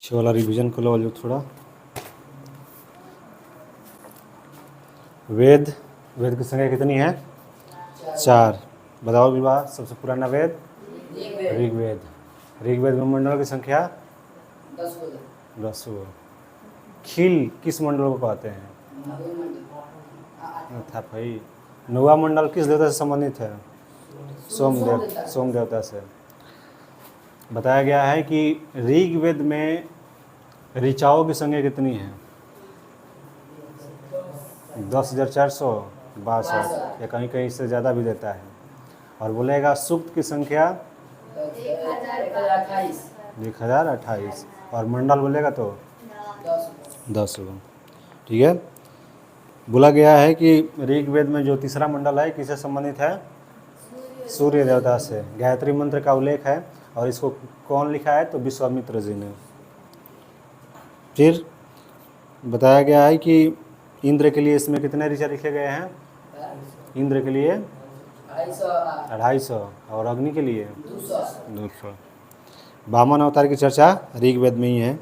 पीछे वाला रिवीजन कर लो जो थोड़ा। वेद, वेद की संख्या कितनी है? 4। बताओ विवाह, सबसे पुराना वेद ऋग्वेद। ऋग्वेद में मंडल की संख्या 10 गो। खील किस मंडल को कहते हैं? था भाई। 9वां मंडल किस देवता से संबंधित है? सोम देवता से। बताया गया है कि ऋग्वेद में ऋचाओं की संख्या कितनी है? 10,462 या कहीं कहीं इससे ज़्यादा भी देता है। और बोलेगा सूक्त की संख्या 1028। और मंडल बोलेगा तो 10 गो। ठीक है। बोला गया है कि ऋग्वेद में जो तीसरा मंडल है किससे संबंधित है? सूर्य देवता से। गायत्री मंत्र का उल्लेख है और इसको कौन लिखा है? तो विश्वामित्र जी ने। फिर बताया गया है कि इंद्र के लिए इसमें कितने ऋचा लिखे गए हैं? इंद्र के लिए 250 और अग्नि के लिए 200। वामन अवतार की चर्चा ऋग्वेद में ही है।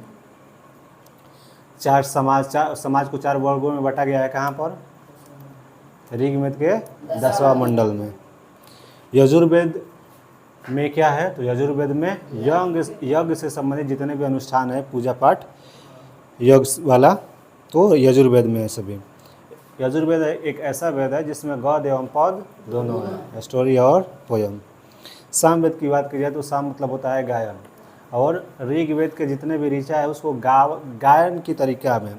समाज को 4 वर्गों में बांटा गया है। कहाँ पर? ऋग्वेद के 10वां मंडल में। यजुर्वेद में क्या है? तो यजुर्वेद में यज्ञ से संबंधित जितने भी अनुष्ठान है, पूजा पाठ यज्ञ वाला, तो यजुर्वेद में है सभी। यजुर्वेद एक ऐसा वेद है जिसमें गद एवं पद दोनों है, स्टोरी और पोयम। सामवेद की बात की जाए तो साम मतलब होता है गायन, और ऋग्वेद के जितने भी ऋचा है उसको गायन की तरीका में,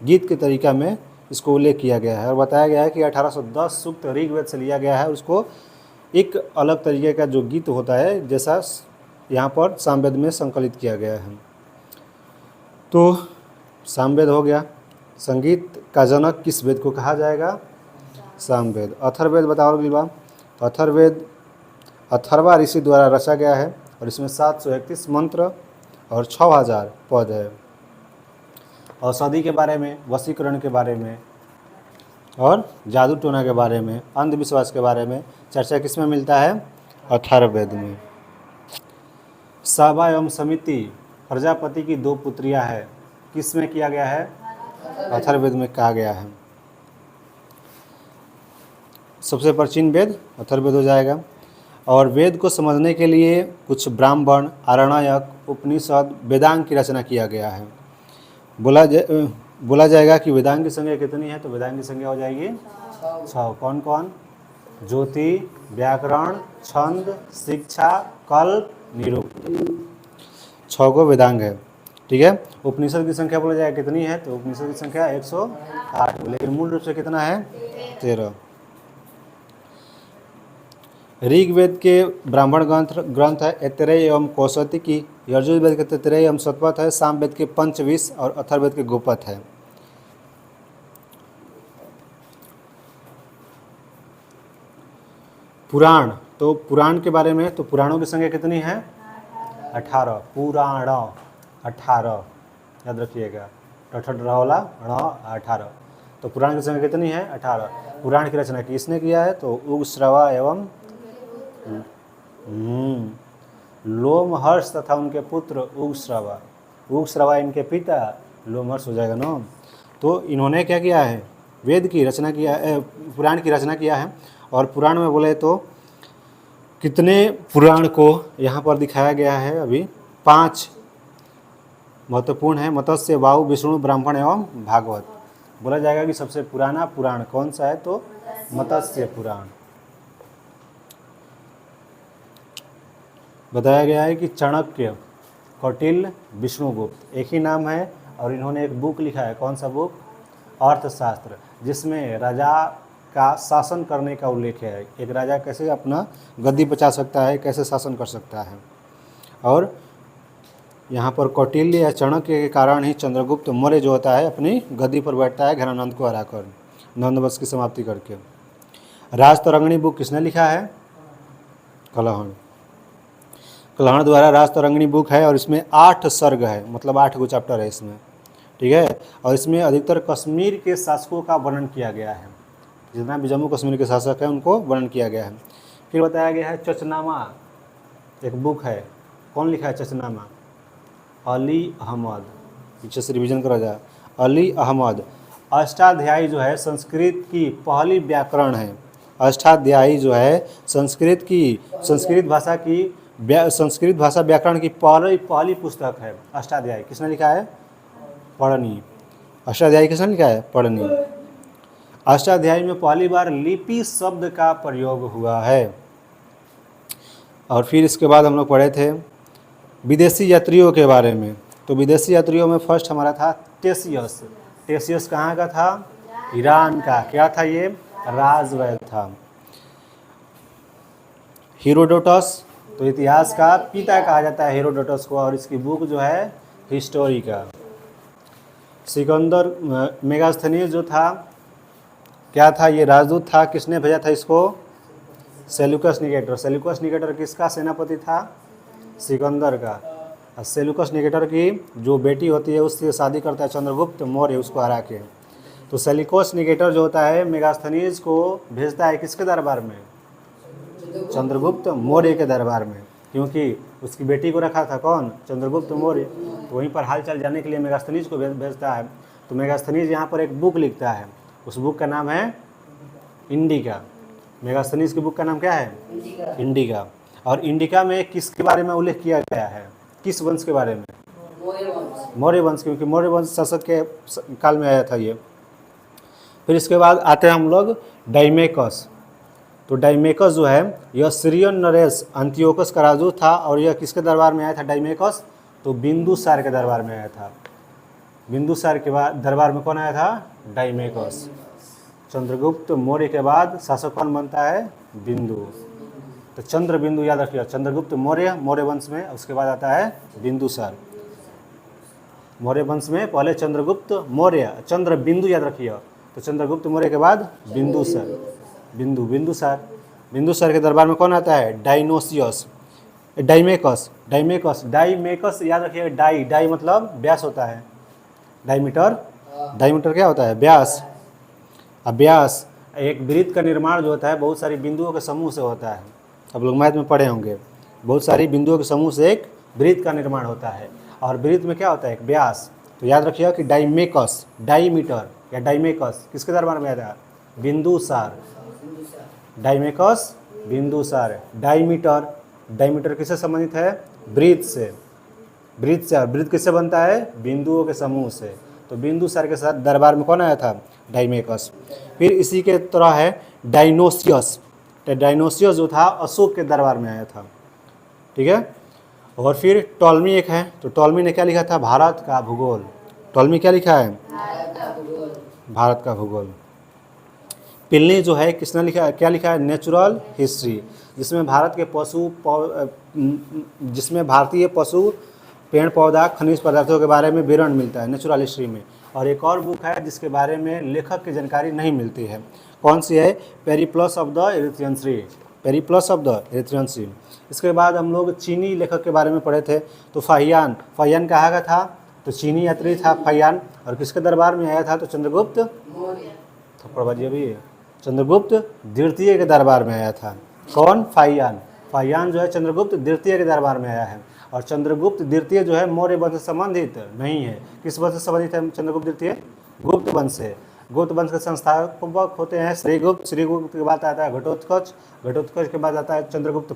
गीत के तरीका में इसको उल्लेख किया गया है। और बताया गया है कि 1810 सूक्त ऋग्वेद से लिया गया है। उसको एक अलग तरीके का जो गीत होता है जैसा यहाँ पर सामवेद में संकलित किया गया है। तो सामवेद हो गया। संगीत का जनक किस वेद को कहा जाएगा? सामवेद। अथर्ववेद बताओ विवाह। अथर्ववेद अथर्वा ऋषि द्वारा रचा गया है और इसमें 731 मंत्र और 6000 पद है। औषधि के बारे में, वशीकरण के बारे में और जादू टोना के बारे में, अंधविश्वास के बारे में चर्चा किस में मिलता है? अथर्ववेद में। सभा एवं समिति प्रजापति की 2 पुत्रियां हैं, किस में किया गया है? अथर्ववेद में कहा गया है। सबसे प्राचीन वेद अथर्ववेद हो जाएगा। और वेद को समझने के लिए कुछ ब्राह्मण, आरण्यक, उपनिषद, वेदांग की रचना किया गया है। बोला जाएगा कि वेदांग की संख्या कितनी है? तो वेदांग की संख्या हो जाएगी 6। कौन कौन? ज्योति, व्याकरण, छंद, शिक्षा, कल्प, निरुक्त, 6 गो वेदांग है। ठीक है। उपनिषद की संख्या बोला जाएगा कितनी है? तो उपनिषद की संख्या 108, लेकिन मूल रूप से कितना है? 13। ऋग्वेद के ब्राह्मण ग्रंथ है ऐतरेय एवं कौशतिकी, यजुर्वेद के तैतरेय एवं शतपथ है, सामवेद के पंचविश और अथर्ववेद के गोपथ है। पुराण, तो पुराण के बारे में, तो पुराणों की संख्या कितनी है? 18। पुराण 18 याद रखिएगा। 18। तो पुराण की संख्या कितनी है? 18। पुराण की रचना किसने किया है? तो उग्रश्रवा एवं लोमहर्ष तथा उनके पुत्र उग्रश्रवा। उग्रश्रवा इनके पिता, लोमहर्ष हो जाएगा ना। तो इन्होंने क्या किया है? वेद की रचना किया है, पुराण की रचना किया है। और पुराण में बोले तो कितने पुराण को यहाँ पर दिखाया गया है? अभी 5 महत्वपूर्ण है। मत्स्य, वायु, विष्णु, ब्राह्मण एवं भागवत। बोला जाएगा कि सबसे पुराना पुराण कौन सा है? तो मत्स्य पुराण। बताया गया है कि चाणक्य, कौटिल्य, विष्णुगुप्त एक ही नाम है और इन्होंने एक बुक लिखा है। कौन सा बुक? अर्थशास्त्र, जिसमें राजा का शासन करने का उल्लेख है। एक राजा कैसे अपना गद्दी बचा सकता है, कैसे शासन कर सकता है। और यहाँ पर कौटिल्य या चाणक्य के कारण ही चंद्रगुप्त मौर्य जो होता है अपनी गद्दी पर बैठता है घनानंद को हराकर, नंदवंश की समाप्ति करके। राजतरंगिणी बुक किसने लिखा है? कलहण। कलहण द्वारा राजतरंगिणी बुक है और इसमें 8 सर्ग है, मतलब 8 गो चैप्टर है इसमें। ठीक है। और इसमें अधिकतर कश्मीर के शासकों का वर्णन किया गया है। जितना भी जम्मू कश्मीर के शासक हैं उनको वर्णन किया गया है। फिर बताया गया है चचनामा, एक बुक है। कौन लिखा है चचनामा? अली अहमद, पीछे से रिवीजन करा जाए, अली अहमद। अष्टाध्यायी जो है संस्कृत की पहली व्याकरण है। अष्टाध्यायी जो है संस्कृत भाषा व्याकरण की पहली पुस्तक है अष्टाध्यायी। किसने लिखा है? पढ़नी। अष्टाध्यायी किसने लिखा है? पढ़नी। अष्टाध्यायी में पहली बार लिपि शब्द का प्रयोग हुआ है। और फिर इसके बाद हम लोग पढ़े थे विदेशी यात्रियों के बारे में। तो विदेशी यात्रियों में फर्स्ट हमारा था टेसियस। टेसियस कहाँ का था? ईरान का। क्या था ये? राजवैद्य था। हेरोडोटस, तो इतिहास का पिता कहा जाता है हेरोडोटस को, और इसकी बुक जो है हिस्टोरी का। सिकंदर मेगास्थनीज जो था, क्या था? ये राजदूत था। किसने भेजा था इसको? Seleucus Nicator. सेल्यूकस निकेटर किसका सेनापति था? सिकंदर का। सेल्यूकस निकेटर की जो बेटी होती है उससे शादी करता है चंद्रगुप्त मौर्य, उसको हरा के। तो सेल्यूकस निकेटर जो होता है मेगास्थनीज को भेजता है किसके दरबार में? चंद्रगुप्त मौर्य के दरबार में, क्योंकि उसकी बेटी को रखा था कौन? चंद्रगुप्त मौर्य। तो वहीं पर हालचाल जानने के लिए मेगास्थनीज को भेजता है। तो मेगास्थनीज यहाँ पर एक बुक लिखता है, उस बुक का नाम है इंडिका। मेगास्थनीज की बुक का नाम क्या है? इंडिका। और इंडिका में किसके बारे में उल्लेख किया गया है? किस वंश के बारे में? मौर्य वंश, क्योंकि मौर्य वंश शासक के काल में आया था ये। फिर इसके बाद आते हैं हम लोग डाइमेकस। तो डाइमेकस जो है यह सीरियन नरेश अंतियोकस का राजदूत था। और यह किसके दरबार में आया था डाइमेकस? तो बिंदुसार के दरबार में आया था। बिंदुसार के बाद दरबार में कौन आया था? डाइमेकस। चंद्रगुप्त मौर्य के बाद शासक कौन बनता है? बिंदु। तो चंद्र बिंदु याद रखिए। चंद्रगुप्त मौर्य मौर्य वंश में, उसके बाद आता है बिंदुसार। मौर्य वंश में पहले चंद्रगुप्त मौर्य, चंद्र बिंदु याद रखिए। तो चंद्रगुप्त मौर्य के बाद बिंदुसार। बिंदुसार के दरबार में कौन आता है? डाइमेकस। याद रखिए। डाई मतलब व्यास होता है। डायमीटर क्या होता है? व्यास। अब व्यास एक वृत्त का निर्माण जो होता है बहुत सारी बिंदुओं के समूह से होता है। अब लोग मैथ में पढ़े होंगे, बहुत सारी बिंदुओं के समूह से एक वृत्त का निर्माण होता है। और वृत्त में क्या होता है? एक व्यास। तो याद रखिए कि डाइमेकस, डाईमीटर या डाइमेकस किसके दरबार में आया था? बिंदुसार। डाइमेकस, बिंदुसार। डाईमीटर किससे संबंधित है? वृत्त से। वृत्त किससे बनता है? बिंदुओं के समूह से। तो बिंदुसार के साथ दरबार में कौन आया था? डाइमेकस। फिर इसी के तरह है डायनोसियस। तो डायनोसियस जो था अशोक के दरबार में आया था। ठीक है। और फिर टॉलमी एक है। तो टॉलमी ने क्या लिखा था? भारत का भूगोल। टॉलमी क्या लिखा है? भारत का भूगोल। प्लिनी जो है किसने लिखा, क्या लिखा है? नेचुरल हिस्ट्री, जिसमें जिसमें भारतीय पशु, पेड़ पौधा, खनिज पदार्थों के बारे में विवरण मिलता है नेचुरल हिस्ट्री में। और एक और बुक है जिसके बारे में लेखक की जानकारी नहीं मिलती है। कौन सी है? पेरिप्लस ऑफ द एरिथ्रियन सी। इसके बाद हम लोग चीनी लेखक के बारे में पढ़े थे। तो फाहियान कहाँ का था? तो चीनी यात्री था फाहियान। और किसके दरबार में आया था? तो चंद्रगुप्त थप्पड़ बजिए भी, चंद्रगुप्त द्वितीय के दरबार में आया था। कौन? फाहियान जो है चंद्रगुप्त द्वितीय के दरबार में आया है। और चंद्रगुप्त द्वितीय जो है मौर्य वंश से संबंधित नहीं है। किस वंश से संबंधित है चंद्रगुप्त द्वितीय? गुप्त वंश से। गुप्त वंश के संस्थापक होते हैं श्रीगुप्त के बाद आता है घटोत्कच के बाद आता है चंद्रगुप्त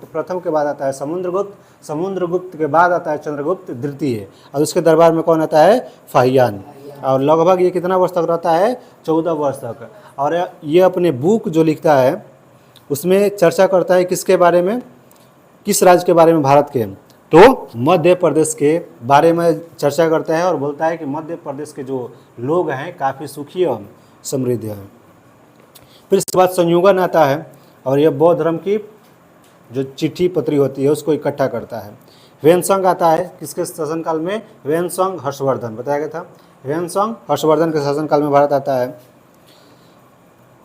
प्रथम के बाद आता है समुद्रगुप्त के बाद आता है चंद्रगुप्त द्वितीय। और उसके दरबार में कौन आता है? फाहियान। और लगभग ये कितना वर्ष तक रहता है? 14 वर्ष तक। और ये अपने बुक जो लिखता है उसमें चर्चा करता है किसके बारे में? किस राज्य के बारे में? भारत के। तो मध्य प्रदेश के बारे में चर्चा करता है और बोलता है कि मध्य प्रदेश के जो लोग हैं काफ़ी सुखी और समृद्ध हैं। फिर इसके बाद संयोगन आता है और यह बौद्ध धर्म की जो चिट्ठी पत्री होती है उसको इकट्ठा करता है। ह्वेनसांग आता है किसके शासनकाल में? ह्वेनसांग हर्षवर्धन, बताया गया था। ह्वेनसांग हर्षवर्धन के शासनकाल में भारत आता है।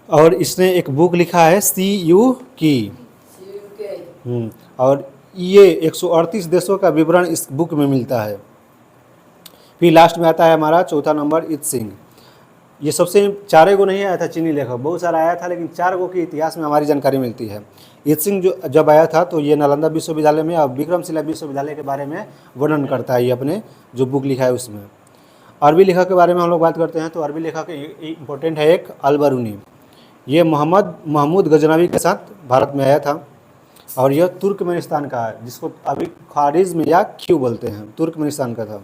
और इसने एक बुक लिखा है CU की। और ये 138 देशों का विवरण इस बुक में मिलता है। फिर लास्ट में आता है हमारा चौथा नंबर इत सिंह। ये सबसे 4 गो नहीं आया था चीनी लेखक, बहुत सारा आया था, लेकिन 4 गो के इतिहास में हमारी जानकारी मिलती है। ईत्सिंग जो जब आया था तो ये नालंदा विश्वविद्यालय में और विक्रमशिला विश्वविद्यालय के बारे में वर्णन करता है, ये अपने जो बुक लिखा है उसमें। अरबी लेखक के बारे में हम लोग बात करते हैं तो अरबी लेखक इम्पोर्टेंट है एक अल-बरूनी। ये मोहम्मद महमूद गजनवी के साथ भारत में आया था और यह तुर्कमेनिस्तान का है, जिसको अभी खारिज्म या ख्यू बोलते हैं, तुर्कमेनिस्तान का था।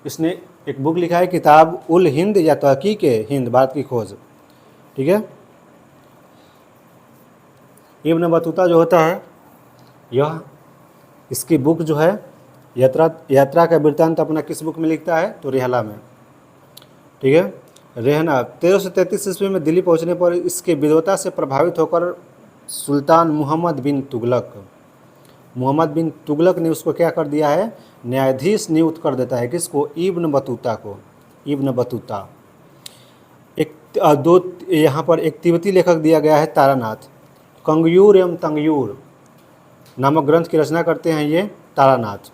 इसने एक बुक लिखा है किताब उल हिंद या तहकीक हिंद, भारत की खोज। ठीक है। इब्न बतूता जो होता है, यह इसकी बुक जो है यात्रा का वृत्तांत अपना किस बुक में लिखता है, तो रिहला में। ठीक है। रहना 1333 ईस्वी में दिल्ली पहुंचने पर इसके विद्वता से प्रभावित होकर सुल्तान मोहम्मद बिन तुगलक ने उसको क्या कर दिया है, न्यायाधीश नियुक्त कर देता है। किसको, इब्न बतूता को। इब्न बतूता दो यहाँ पर एक तिब्बती लेखक दिया गया है तारानाथ। कंगयूर एवं तंगयूर नामक ग्रंथ की रचना करते हैं ये तारानाथ।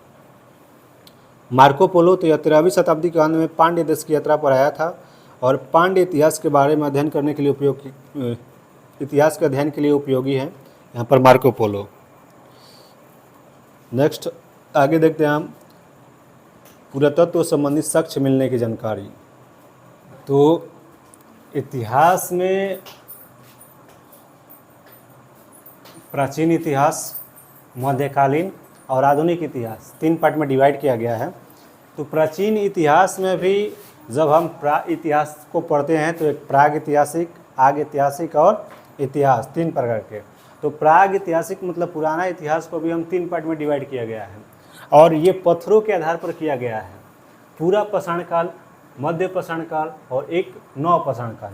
मार्को पोलो तो यह 13वीं शताब्दी के अंत में पांड्य देश की यात्रा पर आया था और पांड्य इतिहास के बारे में अध्ययन करने के लिए इतिहास के अध्ययन के लिए उपयोगी है यहाँ पर मार्को पोलो। नेक्स्ट आगे देखते हैं हम पुरातत्व संबंधित साक्ष्य मिलने की जानकारी। तो इतिहास में प्राचीन इतिहास, मध्यकालीन और आधुनिक इतिहास 3 पार्ट में डिवाइड किया गया है। तो प्राचीन इतिहास में भी जब हम इतिहास को पढ़ते हैं तो एक प्राग ऐतिहासिक, आग ऐतिहासिक और इतिहास 3 प्रकार के। तो प्राग ऐतिहासिक मतलब पुराना इतिहास को भी हम 3 पार्ट में डिवाइड किया गया है और ये पत्थरों के आधार पर किया गया है। पूरा पाषाण काल, मध्य पाषाण काल और एक नव पाषाण काल।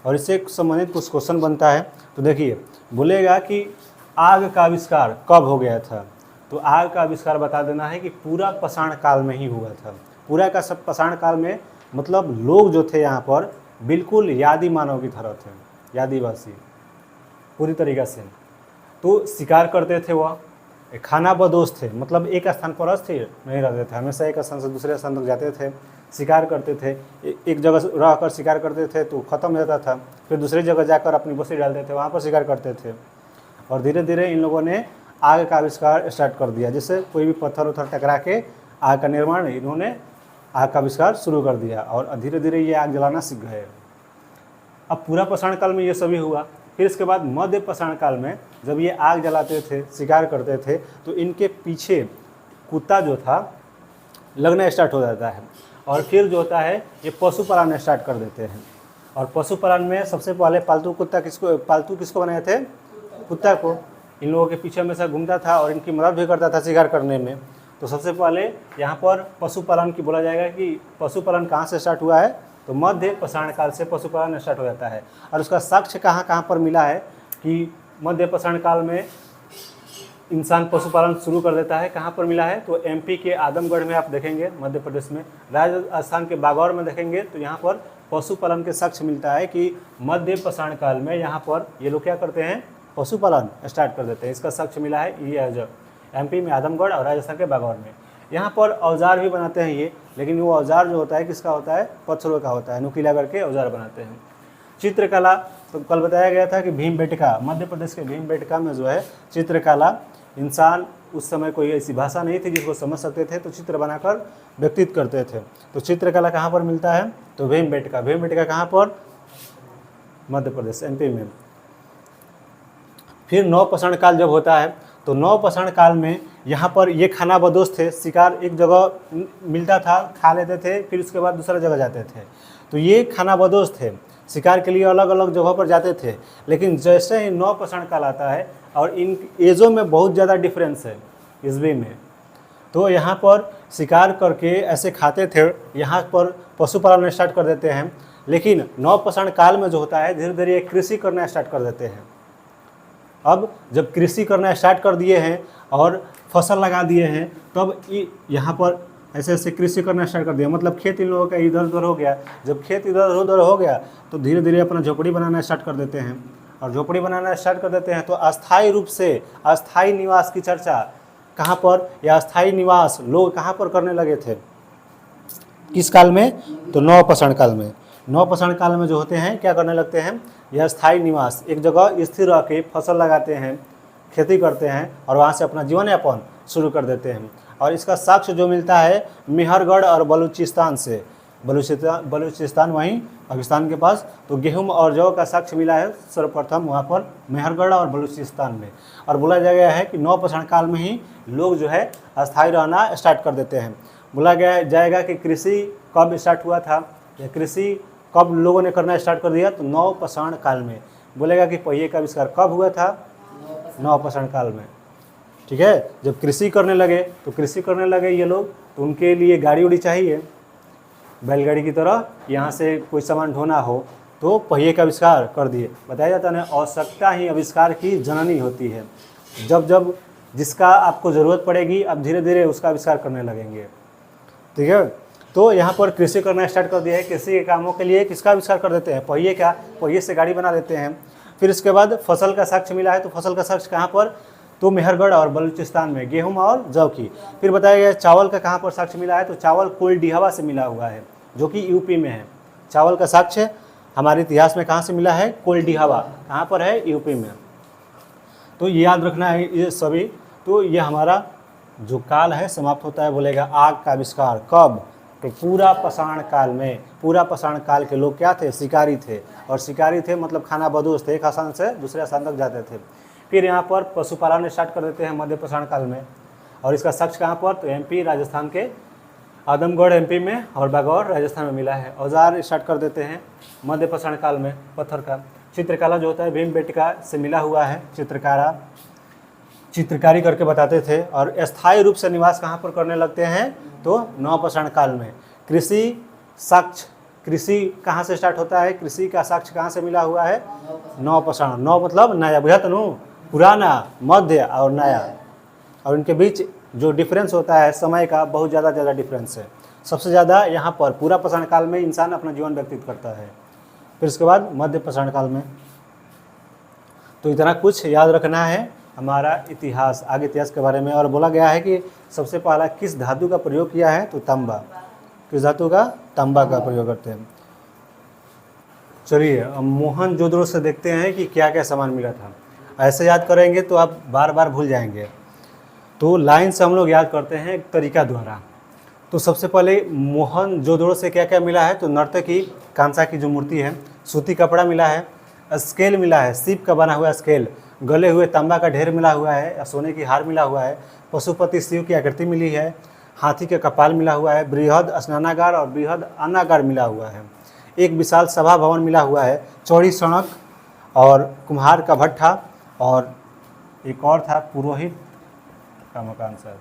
और इससे संबंधित कुछ क्वेश्चन बनता है। तो देखिए, बोलेगा कि आग का आविष्कार कब हो गया था, तो आग का आविष्कार बता देना है कि पूरा पाषाण काल में ही हुआ था। पूरा का सब पाषाण काल में मतलब लोग जो थे यहाँ पर बिल्कुल यादी मानव की तरह थे, यादीवासी पूरी तरीक़ा से। तो शिकार करते थे, वह खाना बदोश थे, मतलब एक स्थान पर स्थिर नहीं रहते थे, हमेशा एक स्थान से दूसरे स्थान तक जाते थे, शिकार करते थे। एक जगह रहकर शिकार करते थे तो ख़त्म हो जाता था, फिर दूसरी जगह जाकर अपनी बस्ती डालते थे, वहाँ पर शिकार करते थे। और धीरे धीरे इन लोगों ने आग का आविष्कार स्टार्ट कर दिया, जिससे कोई भी पत्थर उथर टकरा के आग का निर्माण, इन्होंने आग का आविष्कार शुरू कर दिया और धीरे धीरे ये आग जलाना सीख गए। अब पूरा पाषाण काल में ये सभी हुआ। फिर इसके बाद मध्य पाषाण काल में जब ये आग जलाते थे, शिकार करते थे, तो इनके पीछे कुत्ता जो था लगना स्टार्ट हो जाता है और फिर जो होता है ये पशुपालन स्टार्ट कर देते हैं। और पशुपालन में सबसे पहले पालतू किसको बनाए थे, कुत्ता को। इन लोगों के पीछे हमेशा घूमता था और इनकी मदद भी करता था शिकार करने में। तो सबसे पहले यहाँ पर पशुपालन की बोला जाएगा कि पशुपालन कहाँ से स्टार्ट हुआ है, तो मध्य पाषाण काल से पशुपालन स्टार्ट हो जाता है। और उसका साक्ष्य कहाँ पर मिला है कि मध्य पाषाण काल में इंसान पशुपालन शुरू कर देता है। कहाँ पर मिला है, तो एमपी के आदमगढ़ में आप देखेंगे, मध्य प्रदेश में, राजस्थान के बागौर में देखेंगे तो यहाँ पर पशुपालन के साक्ष्य मिलता है कि मध्य पाषाण काल में यहाँ पर ये लोग क्या करते हैं, पशुपालन स्टार्ट कर देते हैं। इसका साक्ष्य मिला है ये एमपी में आदमगढ़ और राजस्थान के बागौर में। यहाँ पर औजार भी बनाते हैं ये, लेकिन वो औजार जो होता है किसका होता है, पत्थरों का होता है, नुकीला करके औजार बनाते हैं। चित्रकला, तो कल बताया गया था कि भीमबेटका, मध्य प्रदेश के भीमबेटका में जो है चित्रकला, इंसान उस समय कोई ऐसी भाषा नहीं थी जिसको समझ सकते थे, तो चित्र बनाकर व्यक्तित करते थे। तो चित्रकला कहाँ पर मिलता है, तो भीमबेटका। भीमबेटका कहाँ पर, मध्य प्रदेश, एमपी में। फिर नव पाषाण काल जब होता है तो नव पाषाण काल में यहाँ पर ये खाना बदोश थे, शिकार एक जगह मिलता था, खा लेते थे, फिर उसके बाद दूसरा जगह जाते थे। तो ये खाना बदोश थे, शिकार के लिए अलग अलग जगहों पर जाते थे। लेकिन जैसे ही नव पाषाण काल आता है और इन एजों में बहुत ज़्यादा डिफरेंस है ईस्वी में, तो यहाँ पर शिकार करके ऐसे खाते थे, यहाँ पर पशुपालन स्टार्ट कर देते हैं। लेकिन नव पाषाण काल में जो होता है धीरे धीरे कृषि करना स्टार्ट कर देते हैं। अब जब कृषि करना स्टार्ट कर दिए हैं और फसल लगा दिए हैं, तब यहाँ पर ऐसे ऐसे कृषि करना स्टार्ट कर दिया, मतलब खेत इन लोगों का इधर उधर हो गया। जब खेत इधर उधर हो गया तो धीरे धीरे अपना झोपड़ी बनाना स्टार्ट कर देते हैं। और झोपड़ी बनाना स्टार्ट कर देते हैं तो अस्थायी रूप से अस्थायी निवास की चर्चा कहाँ पर, या अस्थायी निवास लोग कहाँ पर करने लगे थे, किस काल में, तो नव पाषाण काल में। नवपाषाण काल में जो होते हैं क्या करने लगते हैं, यह स्थायी निवास, एक जगह स्थिर रह के फसल लगाते हैं, खेती करते हैं और वहाँ से अपना जीवन यापन शुरू कर देते हैं। और इसका साक्ष्य जो मिलता है मेहरगढ़ और बलूचिस्तान से, बलूचिस्तान वहीं पाकिस्तान के पास, तो गेहूं और जौ का साक्ष्य मिला है सर्वप्रथम वहाँ पर मेहरगढ़ और बलूचिस्तान में। और बोला गया है कि नवपाषाण काल में ही लोग जो है अस्थायी रहना स्टार्ट कर देते हैं। बोला गया जाएगा कि कृषि कब स्टार्ट हुआ था या कृषि कब लोगों ने करना स्टार्ट कर दिया, तो नवपाषाण काल में। बोलेगा कि पहिए का आविष्कार कब हुआ था, नवपाषाण काल में। ठीक है, जब कृषि करने लगे तो कृषि करने लगे ये लोग, तो उनके लिए गाड़ी उड़ी चाहिए, बैलगाड़ी की तरह यहाँ से कोई सामान ढोना हो तो पहिए का आविष्कार कर दिए। बताया जाता है आवश्यकता ही आविष्कार की जननी होती है। जब जब जिसका आपको ज़रूरत पड़ेगी आप धीरे धीरे उसका आविष्कार करने लगेंगे। ठीक है, तो यहाँ पर कृषि करना स्टार्ट कर दिया है। कृषि के कामों के लिए किसका आविष्कार कर देते हैं, पहिए का, पहिए से गाड़ी बना देते हैं। फिर इसके बाद फसल का साक्ष्य मिला है, तो फसल का साक्ष्य कहाँ पर, तो मेहरगढ़ और बलूचिस्तान में, गेहूं और जौ की। फिर बताया गया चावल का कहाँ पर साक्ष्य मिला है, तो चावल कोल्डिहावा से मिला हुआ है जो कि यूपी में है। चावल का साक्ष्य हमारे इतिहास में कहाँ से मिला है, कोल्डिहावा, कहाँ पर है, यूपी में। तो ये याद रखना है ये सभी। तो ये हमारा जो काल है समाप्त होता है, बोलेगा आग का आविष्कार कब, तो पूरा पाषाण काल में। पूरा पाषाण काल के लोग क्या थे, शिकारी थे, और शिकारी थे मतलब खाना बदोश थे, एक स्थान से दूसरे स्थान तक जाते थे। फिर यहाँ पर पशुपालन स्टार्ट कर देते हैं मध्य पाषाण काल में, और इसका साक्ष्य कहाँ पर, तो एमपी राजस्थान के आदमगढ़ एमपी में और बागौर राजस्थान में मिला है। औजार स्टार्ट कर देते हैं मध्य पाषाण काल में, पत्थर का। चित्रकला जो होता है भीमबेटका से मिला हुआ है, चित्रकारी करके बताते थे। और अस्थायी रूप से निवास कहाँ पर करने लगते हैं, तो नवपाषाण काल में। कृषि साक्ष्य, कृषि कहाँ से स्टार्ट होता है, कृषि का साक्ष्य कहाँ से मिला हुआ है, नवपाषाण। नव मतलब नया, बुझा तनु, पुराना, मध्य और नया। और इनके बीच जो डिफरेंस होता है समय का, बहुत ज़्यादा डिफरेंस है। सबसे ज़्यादा यहाँ पर पूरा पाषाण काल में इंसान अपना जीवन व्यतीत करता है। फिर उसके बाद मध्य पाषाण काल में। तो इतना कुछ याद रखना है हमारा इतिहास, आगे इतिहास के बारे में। और बोला गया है कि सबसे पहला किस धातु का प्रयोग किया है, तो तांबा। किस धातु का, तांबा का प्रयोग करते हैं। चलिए अब मोहनजोदड़ो से देखते हैं कि क्या क्या सामान मिला था। ऐसे याद करेंगे तो आप बार बार भूल जाएंगे, तो लाइन से हम लोग याद करते हैं एक तरीका द्वारा। तो सबसे पहले मोहनजोदड़ो से क्या क्या मिला है, तो नर्तकी कांसा की जो मूर्ति है, सूती कपड़ा मिला है, स्केल मिला है, सीप का बना हुआ स्केल, गले हुए तांबा का ढेर मिला हुआ है, सोने की हार मिला हुआ है, पशुपति शिव की आकृति मिली है, हाथी का कपाल मिला हुआ है, बृहद स्नानागार और बृहद अन्नागार मिला हुआ है, एक विशाल सभा भवन मिला हुआ है, चौड़ी सड़क और कुम्हार का भट्ठा, और एक और था पुरोहित का मकान शायद,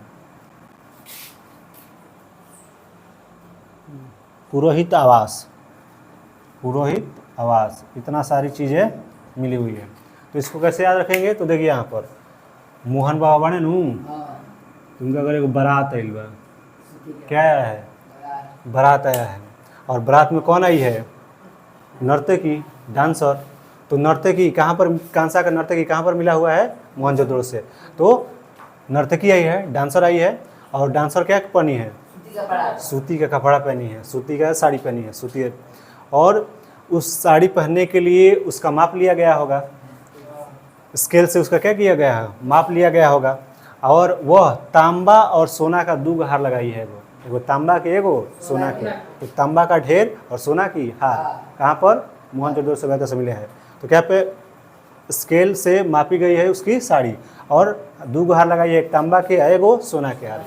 पुरोहित आवास, पुरोहित आवास। इतना सारी चीज़ें मिली हुई है। तो इसको कैसे याद रखेंगे, तो देखिए यहाँ पर मोहन बाबा बने नू, तुमका अगर एक बारात आयल बा, क्या आया है, बारात आया है, और बारात में कौन आई है, नर्तकी, डांसर। तो नर्तकी कहाँ पर, कांसा का नर्तकी कहाँ पर मिला हुआ है, मोहनजोदड़ो से। तो नर्तकी आई है, डांसर आई है, और डांसर क्या पहनी है, सूती का कपड़ा पहनी है, सूती का साड़ी पहनी है, सूती। और उस साड़ी पहनने के लिए उसका माप लिया गया होगा, स्केल से उसका क्या किया गया है, माप लिया गया होगा। और वह तांबा और सोना का 2 हार लगाई है, वो एगो तांबा के एगो सोना के। तो तांबा का ढेर और सोना की हार कहाँ पर, मोहनजोदड़ो सभ्यता से मिले हैं। तो क्या पे स्केल से मापी गई है उसकी साड़ी, और 2 हार लगाई है, एक तांबा के एगो सोना के हार।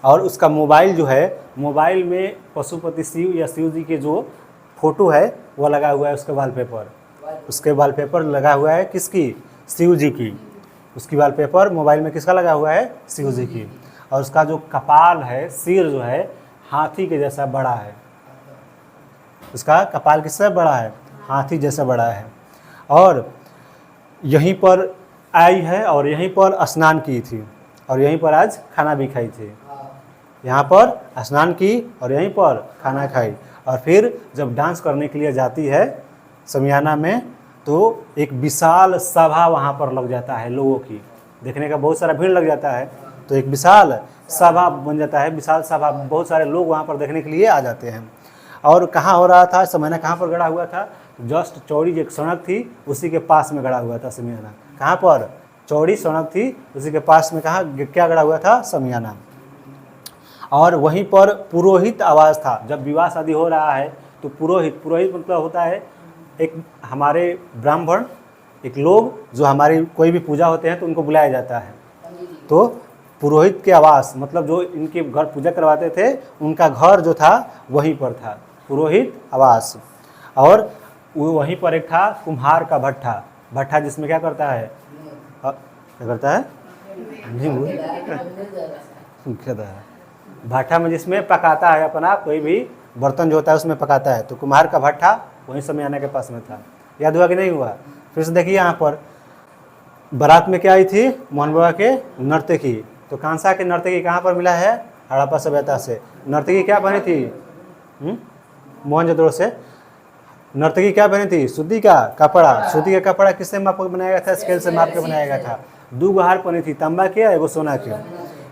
और उसका मोबाइल जो है, मोबाइल में पशुपति शिव या शिव जी के जो फोटो है वो लगा हुआ है, उसके वॉलपेपर, उसके वॉलपेपर लगा हुआ है किसकी, शिव जी की। उसकी वॉलपेपर मोबाइल में किसका लगा हुआ है, शिव जी की। और उसका जो कपाल है, सिर जो है हाथी के जैसा बड़ा है, उसका कपाल किससे बड़ा है, हाथी जैसा बड़ा है। और यहीं पर आई है और यहीं पर स्नान की थी, और यहीं पर आज खाना भी खाई थी। यहाँ पर स्नान की और यहीं पर खाना खाई। और फिर जब डांस करने के लिए जाती है समियाना में, तो एक विशाल सभा वहाँ पर लग जाता है लोगों की, देखने का बहुत सारा भीड़ लग जाता है। तो एक विशाल सभा बन जाता है, विशाल सभा, बहुत सारे लोग वहाँ पर देखने के लिए आ जाते हैं। और कहाँ हो रहा था शमीयाना, कहाँ पर गड़ा हुआ था? जस्ट चौड़ी एक सड़क थी उसी के पास में गड़ा हुआ था शमीयाना। कहाँ पर? चौड़ी सड़क थी उसी के पास में कहाँ क्या गड़ा हुआ था? शमीयाना। और वहीं पर पुरोहित आवास था। जब विवाह शादी हो रहा है तो पुरोहित, पुरोहित मतलब होता है एक हमारे ब्राह्मण, एक लोग जो हमारी कोई भी पूजा होते हैं तो उनको बुलाया जाता है। तो पुरोहित के आवास मतलब जो इनके घर पूजा करवाते थे उनका घर जो था वहीं पर था, पुरोहित आवास। और वो वहीं पर एक था कुम्हार का भट्ठा, भट्ठा जिसमें क्या करता है? क्या करता है? कहता है भट्ठा में जिसमें पकाता है अपना कोई भी बर्तन जो होता है उसमें पकाता है। तो कुम्हार का भट्ठा वहीं शमीयाना के पास में था। याद हुआ कि नहीं हुआ? फिर से देखिए यहाँ पर बारात में क्या आई थी? मोहन बाबा के नर्तकी। तो कांसा के नर्तकी कहाँ पर मिला है? हड़प्पा सभ्यता से। नर्तकी क्या बनी थी? मोहनजोदड़ो से। नर्तकी क्या पहनी थी? सूती का कपड़ा। सूती का कपड़ा किससे माप कर बनाया गया था? स्केल से माप के बनाया गया था। 2 हार पहनी थी, तांबा के एगो सोना के।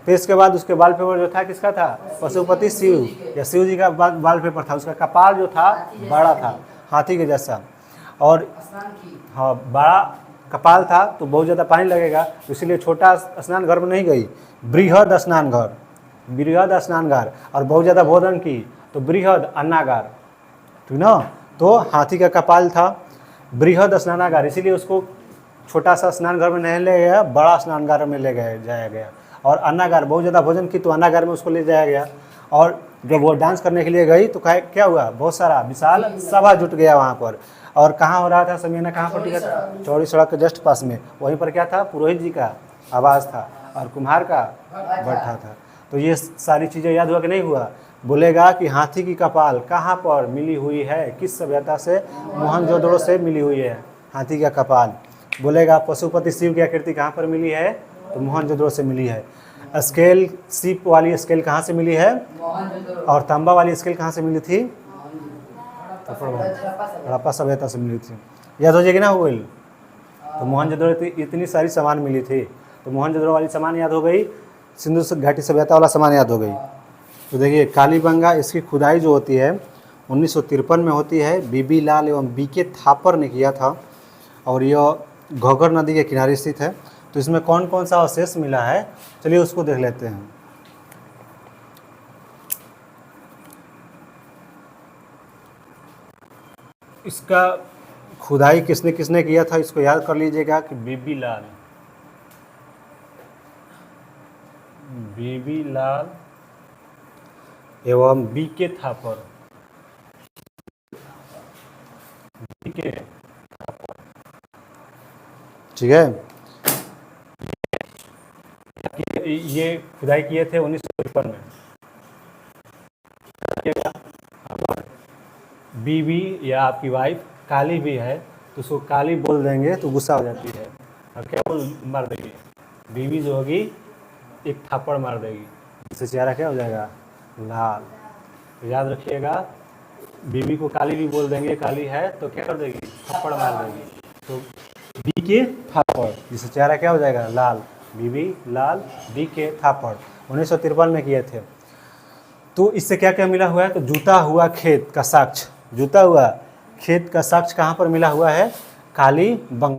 फिर इसके बाद उसके वॉलपेपर जो था किसका था? पशुपति शिव या शिव जी का वॉलपेपर था। उसका कपाल जो था बड़ा था, हाथी के जैसा। और हाँ, बड़ा कपाल था तो बहुत ज़्यादा पानी लगेगा, तो इसलिए छोटा स्नान घर में नहीं गई, बृहद स्नान घर, बृहद स्नानघर। और बहुत ज़्यादा भोजन की तो बृहद अन्नागार, ठीक ना? तो हाथी का कपाल था, बृहद स्नानागार, इसीलिए उसको छोटा सा स्नान घर में नहीं ले गया, बड़ा स्नानगार में ले गया जाया गया। और अन्नागार, बहुत ज़्यादा भोजन की तो अन्नागार में उसको ले जाया गया। और जब वो डांस करने के लिए गई तो क्या हुआ? बहुत सारा विशाल सभा जुट गया वहाँ पर। और कहाँ हो रहा था शमीयाना? कहाँ पर टिका था? चौड़ी सड़क के जस्ट पास में। वहीं पर क्या था? पुरोहित जी का आवास था और कुम्हार का भट्ठा था। तो ये सारी चीज़ें याद हुआ कि नहीं हुआ? बोलेगा कि हाथी की कपाल कहाँ पर मिली हुई है? किस सभ्यता से? मोहनजोदड़ो से मिली हुई है हाथी का कपाल। बोलेगा पशुपति शिव की आकृति कहाँ पर मिली है? तो मोहनजोदड़ो से मिली है। स्केल, सीप वाली स्केल कहाँ से मिली है? और तांबा वाली स्केल कहाँ से मिली थी? हड़प्पा सभ्यता से मिली थी। याद हो जाएगी ना हुई? तो मोहनजोदड़ो इतनी सारी सामान मिली थी, तो मोहनजोदड़ो वाली सामान याद हो गई, सिंधु घाटी सभ्यता वाला सामान याद हो गई। तो देखिए कालीबंगा, इसकी खुदाई जो होती है 1953 में होती है। बीबी लाल एवं बीके थापर ने किया था और यह घग्गर नदी के किनारे स्थित है। तो इसमें कौन कौन सा अवशेष मिला है, चलिए उसको देख लेते हैं। इसका खुदाई किसने किसने किया था इसको याद कर लीजिएगा कि बीबी लाल एवं बीके थापर। ठीक है, ये खुदाई किए थे 1953 में। बीबी या आपकी वाइफ काली भी है तो उसको काली बोल देंगे तो गुस्सा हो जाती है और क्या बोल मार देगी? बीबी जो होगी एक थप्पड़ मार देगी, इससे चेहरा क्या हो जाएगा? लाल। तो याद रखिएगा, बीबी को काली भी बोल देंगे, काली है तो क्या कर देगी? थप्पड़ मार देगी। तो बी के थापड़, जिससे चेहरा क्या हो जाएगा? लाल। बीबी लाल, बी के थापड़ 1953 में किए थे। तो इससे क्या क्या मिला हुआ है? तो जूता हुआ खेत का साक्ष्य, जूता हुआ खेत का साक्ष्य कहाँ पर मिला हुआ है? कालीबंगा।